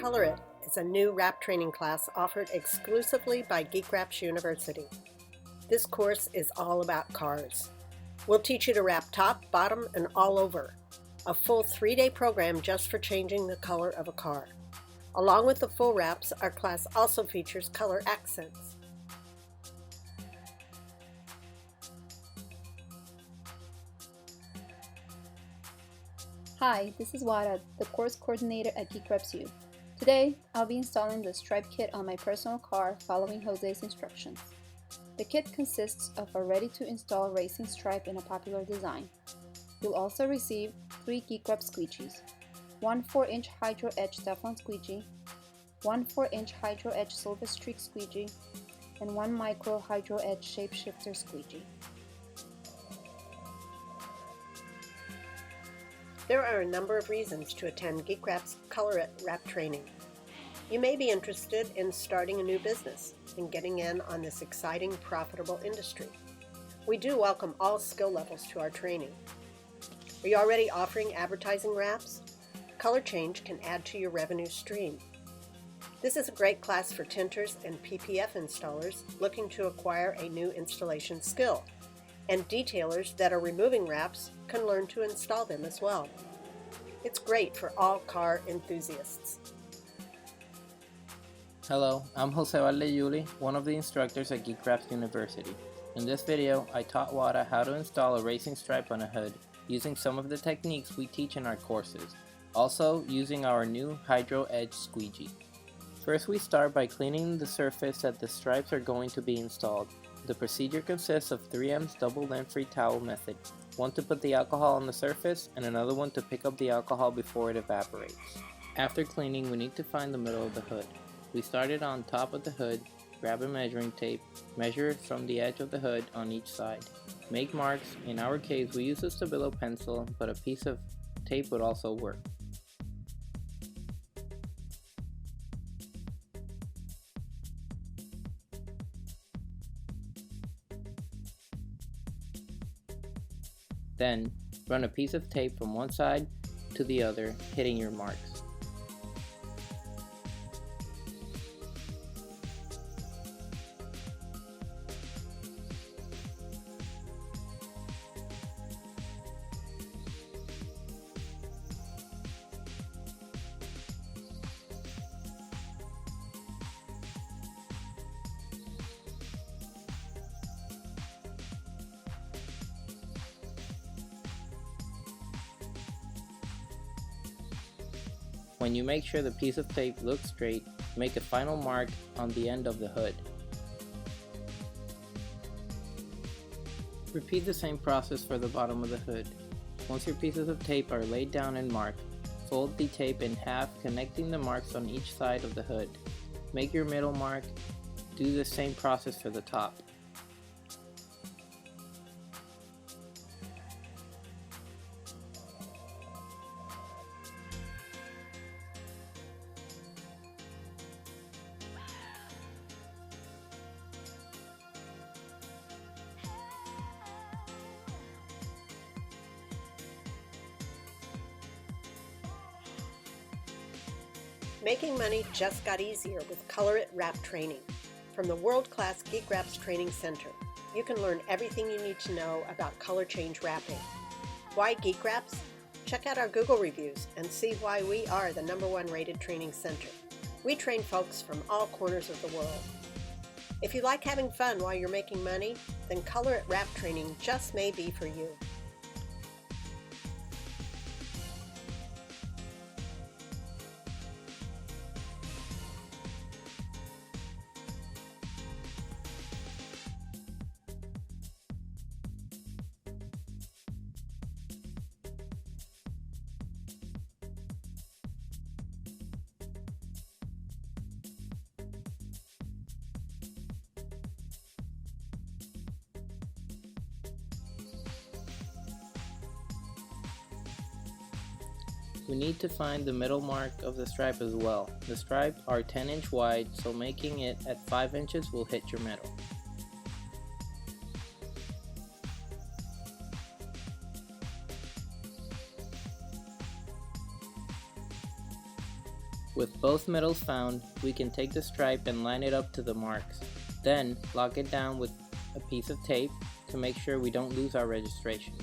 Color It is a new wrap training class offered exclusively by Geek Wraps University. This course is all about cars. We'll teach you to wrap top, bottom, and all over. A full 3-day program just for changing the color of a car. Along with the full wraps, our class also features color accents. Hi, this is Wada, the course coordinator at Geek Wraps U. Today, I'll be installing the stripe kit on my personal car following Jose's instructions. The kit consists of a ready-to-install racing stripe in a popular design. You'll also receive 3 Geek Wraps squeegees, one 4-inch Hydro Edge Teflon squeegee, one 4-inch Hydro Edge Silver Streak squeegee, and one micro Hydro Edge Shapeshifter squeegee. There are a number of reasons to attend Geek Wraps Color It wrap training. You may be interested in starting a new business and getting in on this exciting, profitable industry. We do welcome all skill levels to our training. Are you already offering advertising wraps? Color change can add to your revenue stream. This is a great class for Tinters and PPF installers looking to acquire a new installation skill. And detailers that are removing wraps can learn to install them as well. It's great for all car enthusiasts. Hello, I'm Jose Valdeyuli, one of the instructors at Geek Wraps University. In this video, I taught Wada how to install a racing stripe on a hood using some of the techniques we teach in our courses, also using our new Hydro Edge squeegee. First, we start by cleaning the surface that the stripes are going to be installed. The procedure consists of 3M's double lint-free towel method, one to put the alcohol on the surface and another one to pick up the alcohol before it evaporates. After cleaning, we need to find the middle of the hood. We started on top of the hood, grab a measuring tape, measure it from the edge of the hood on each side. Make marks. In our case, we use a Stabilo pencil, but a piece of tape would also work. Then, run a piece of tape from one side to the other, hitting your marks. When you make sure the piece of tape looks straight, make a final mark on the end of the hood. Repeat the same process for the bottom of the hood. Once your pieces of tape are laid down and marked, fold the tape in half, connecting the marks on each side of the hood. Make your middle mark. Do the same process for the top. Making money just got easier with Color It wrap training. From the world-class Geek Wraps Training Center, you can learn everything you need to know about color change wrapping. Why Geek Wraps? Check out our Google reviews and see why we are the #1 rated training center. We train folks from all corners of the world. If you like having fun while you're making money, then Color It wrap training just may be for you. We need to find the middle mark of the stripe as well. The stripes are 10-inch wide, so making it at 5 inches will hit your middle. With both middles found, we can take the stripe and line it up to the marks. Then lock it down with a piece of tape to make sure we don't lose our registration.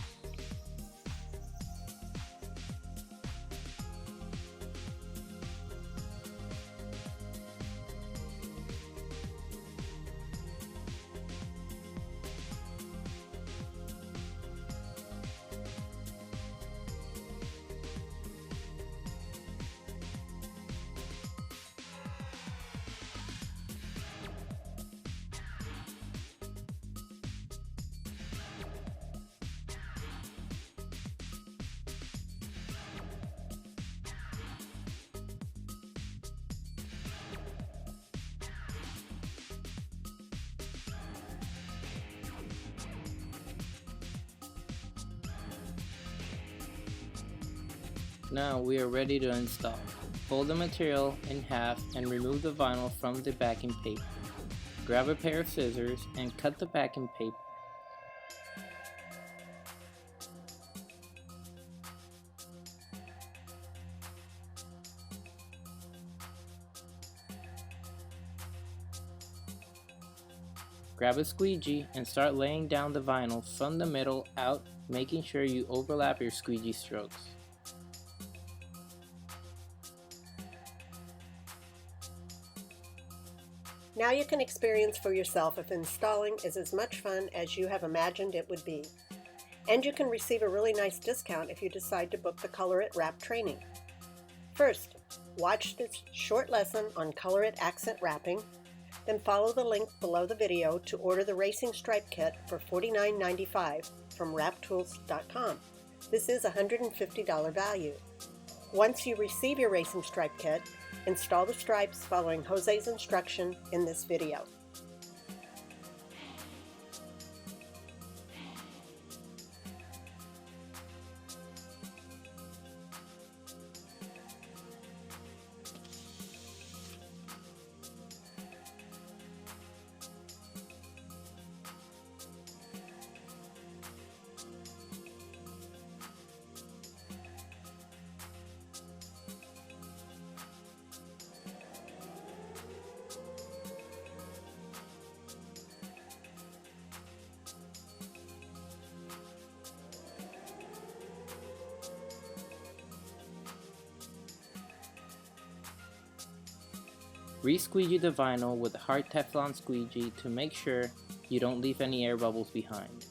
Now we are ready to install. Fold the material in half and remove the vinyl from the backing paper. Grab a pair of scissors and cut the backing paper. Grab a squeegee and start laying down the vinyl from the middle out, making sure you overlap your squeegee strokes. Now you can experience for yourself if installing is as much fun as you have imagined it would be. And you can receive a really nice discount if you decide to book the Color It wrap training. First, watch this short lesson on Color It accent wrapping, then follow the link below the video to order the Racing Stripe Kit for $49.95 from wraptools.com. This is a $150 value. Once you receive your Racing Stripe Kit, install the stripes following Jose's instruction in this video. Re-squeegee the vinyl with a hard Teflon squeegee to make sure you don't leave any air bubbles behind.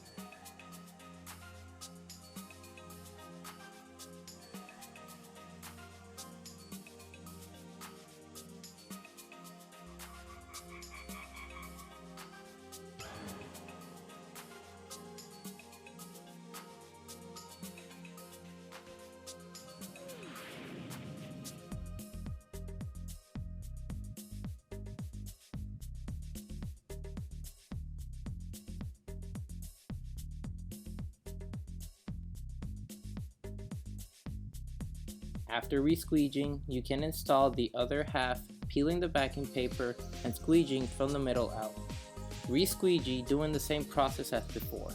After re-squeegeeing, you can install the other half, peeling the backing paper and squeegeeing from the middle out. Re-squeegee doing the same process as before.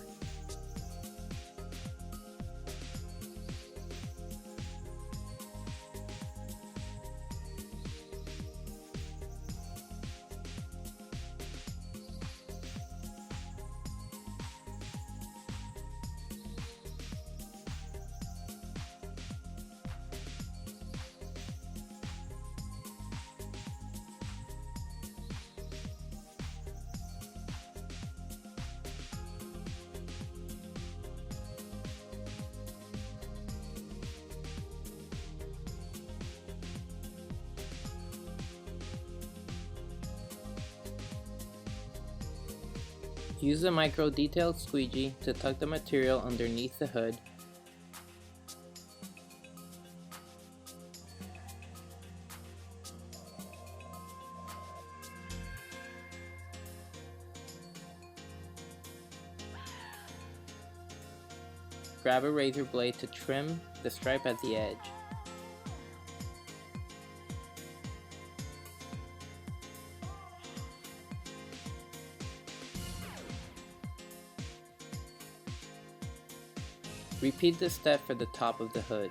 Use a micro detailed squeegee to tuck the material underneath the hood. Grab a razor blade to trim the stripe at the edge. Repeat this step for the top of the hood.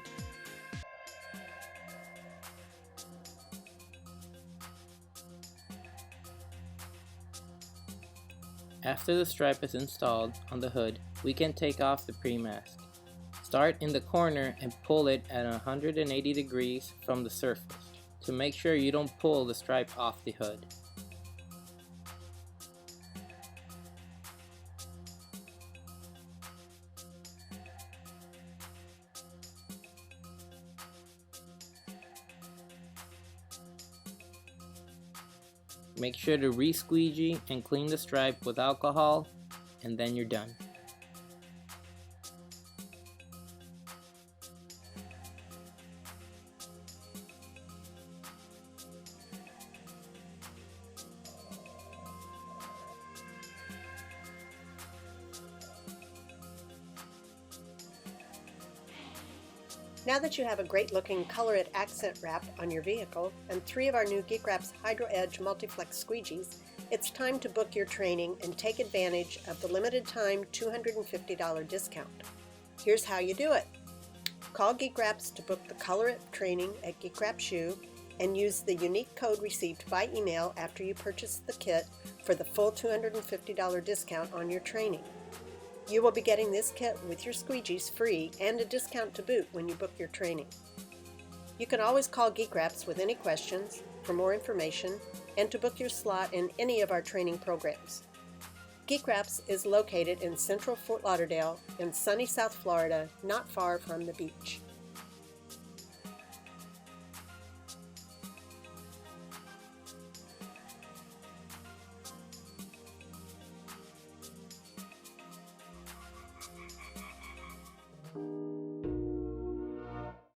After the stripe is installed on the hood, we can take off the pre-mask. Start in the corner and pull it at 180 degrees from the surface to make sure you don't pull the stripe off the hood. Make sure to re-squeegee and clean the stripe with alcohol, and then you're done. Now that you have a great looking Color It accent wrap on your vehicle and 3 of our new Geek Wraps Hydro Edge Multiflex squeegees, it's time to book your training and take advantage of the limited time $250 discount. Here's how you do it. Call Geek Wraps to book the Color It training at Geek Wraps U and use the unique code received by email after you purchase the kit for the full $250 discount on your training. You will be getting this kit with your squeegees free and a discount to boot when you book your training. You can always call Geek Wraps with any questions, for more information, and to book your slot in any of our training programs. Geek Wraps is located in central Fort Lauderdale in sunny South Florida, not far from the beach.